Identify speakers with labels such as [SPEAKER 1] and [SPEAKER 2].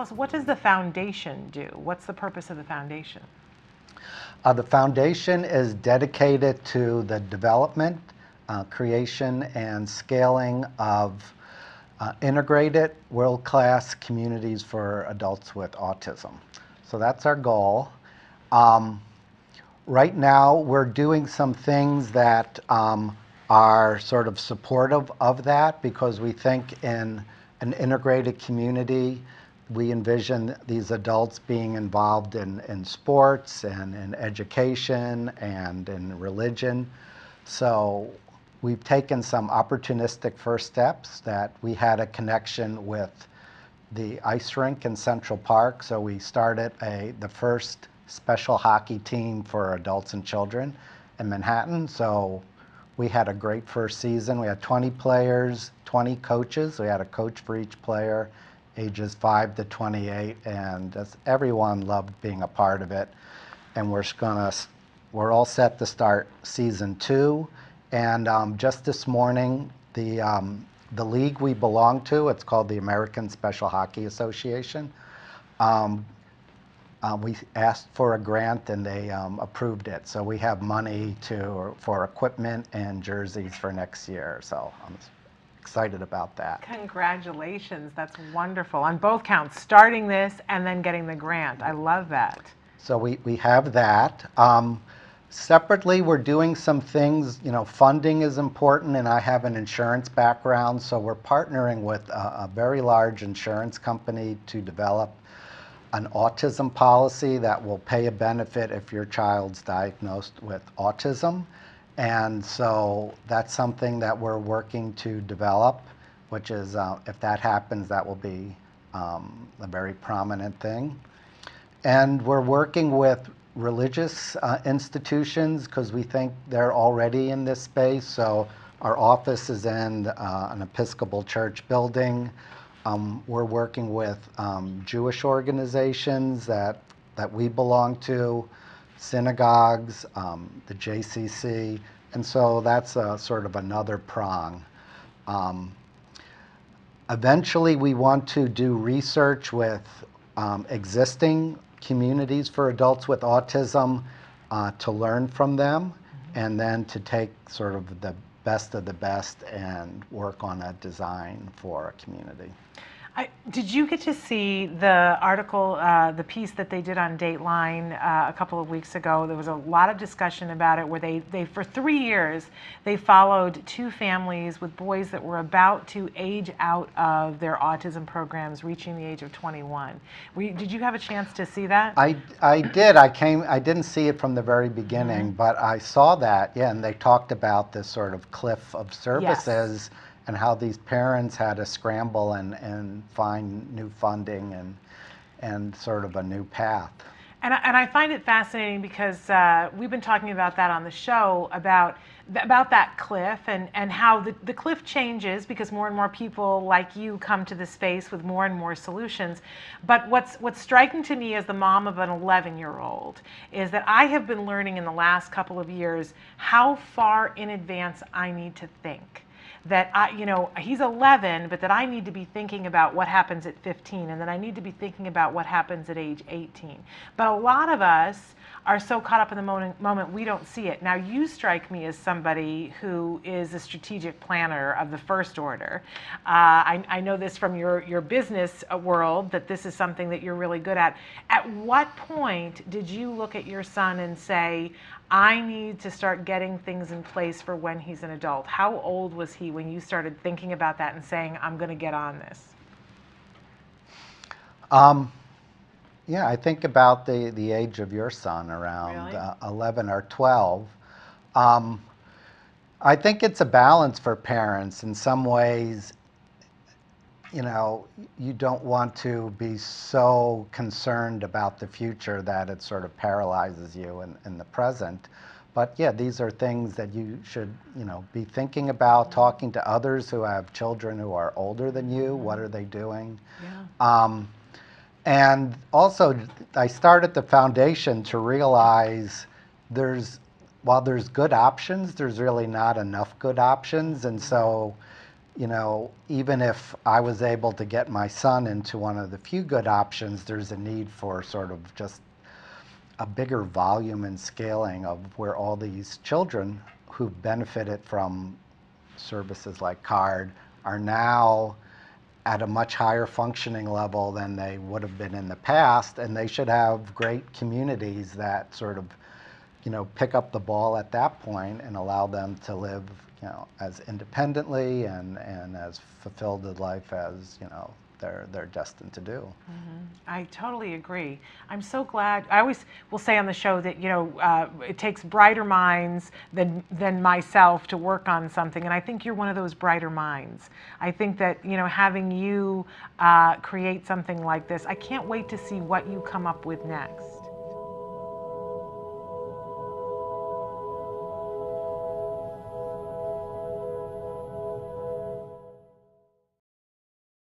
[SPEAKER 1] us, what does the foundation do? What's the purpose of the foundation?
[SPEAKER 2] The foundation is dedicated to the development, creation, and scaling of integrated world-class communities for adults with autism. So that's our goal. Right now, we're doing some things that are sort of supportive of that, because we think in an integrated community, we envision these adults being involved in sports and in education and in religion. So we've taken some opportunistic first steps. That we had a connection with the ice rink in Central Park, so we started the first special hockey team for adults and children in Manhattan. So we had a great first season. We had 20 players, 20 coaches. We had a coach for each player, ages 5 to 28, and just everyone loved being a part of it. And we're all set to start season 2. And just this morning, the league we belong to, it's called the American Special Hockey Association. We asked for a grant and they approved it. So we have money for equipment and jerseys for next year. So I'm excited about that.
[SPEAKER 1] Congratulations, that's wonderful. On both counts, starting this and then getting the grant. I love that.
[SPEAKER 2] So we have that. Separately, we're doing some things, funding is important, and I have an insurance background, so we're partnering with a very large insurance company to develop an autism policy that will pay a benefit if your child's diagnosed with autism. And so that's something that we're working to develop, which is, if that happens, that will be a very prominent thing. And we're working with religious institutions, because we think they're already in this space. So our office is in an Episcopal church building. We're working with Jewish organizations that we belong to, synagogues, the JCC, and so that's sort of another prong. Eventually, we want to do research with existing communities for adults with autism, to learn from them, and then to take sort of the best of the best and work on a design for a community.
[SPEAKER 1] Did you get to see the article, the piece that they did on Dateline a couple of weeks ago? There was a lot of discussion about it, where they for 3 years, they followed 2 families with boys that were about to age out of their autism programs, reaching the age of 21. Did you have a chance to see that?
[SPEAKER 2] I did. I didn't see it from the very beginning, but I saw that, yeah, and they talked about this sort of cliff of services. Yes. And how these parents had to scramble and find new funding and sort of a new path.
[SPEAKER 1] And I find it fascinating, because we've been talking about that on the show, about that cliff, and how the cliff changes because more and more people like you come to the space with more and more solutions. But what's striking to me as the mom of an 11-year-old is that I have been learning in the last couple of years how far in advance I need to think. That he's 11, but that I need to be thinking about what happens at 15, and that I need to be thinking about what happens at age 18. But a lot of us are so caught up in the moment we don't see it. Now, you strike me as somebody who is a strategic planner of the first order. I know this from your business world, that this is something that you're really good at. At what point did you look at your son and say, I need to start getting things in place for when he's an adult? How old was he when you started thinking about that and saying, I'm going to get on this?
[SPEAKER 2] Yeah, I think about the age of your son, around
[SPEAKER 1] Really?
[SPEAKER 2] 11 or 12. I think it's a balance for parents. In some ways, you don't want to be so concerned about the future that it sort of paralyzes you in the present. But yeah, these are things that you should, be thinking about, talking to others who have children who are older than you. What are they doing?
[SPEAKER 1] Yeah.
[SPEAKER 2] And also, I started the foundation to realize while there's good options, there's really not enough good options. And so, even if I was able to get my son into one of the few good options, there's a need for sort of just a bigger volume and scaling of where all these children who've benefited from services like CARD are now at a much higher functioning level than they would have been in the past, and they should have great communities that sort of, pick up the ball at that point and allow them to live, as independently and as fulfilled a life as, they're destined to do.
[SPEAKER 1] I totally agree. I'm so glad. I always will say on the show that it takes brighter minds than myself to work on something, and I think you're one of those brighter minds. I think that having you create something like this, I can't wait to see what you come up with next.